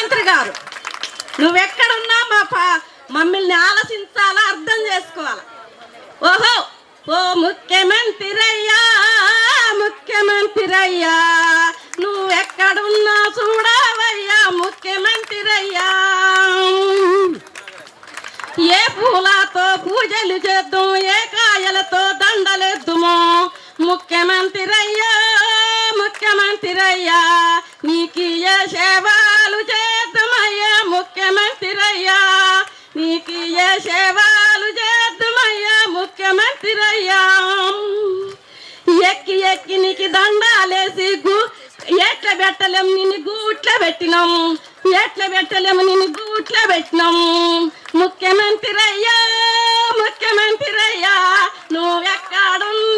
ముఖ్యమంత్రి గారు నువ్వెక్కడున్నా మమ్మల్ని ఆలోచించాలా, అర్థం చేసుకోవాలా. ఓహో ఓ ముఖ్యమంత్రి అయ్యా, ముఖ్యమంత్రి అయ్యా, నువ్వెక్కడున్నా చూడవయ్యా ముఖ్యమంత్రి అయ్యా. ఏ పూలతో పూజలు చేద్దాం, ఏ కాయలతో దండలేద్దుమో ముఖ్యమంత్రి అయ్యా, ముఖ్యమంత్రి అయ్యా, నీకు ఏ సేవలు చేద్దామయ్యా ముఖ్యమంత్రి అయ్యా, నీకు ఏ సేవలు చేద్దామయ్యా ముఖ్యమంత్రి అయ్యా. ఎక్కి ఎక్కి నీకు దండాలేసి ఎట్ల పెట్టలేము నిన్ను గూట్ల పెట్టినాము, ఎట్ల పెట్టలేము నిన్ను గూట్ల పెట్టినాము ముఖ్యమంత్రి అయ్యా, ముఖ్యమంత్రి అయ్యా, నువ్వెక్కడున్నా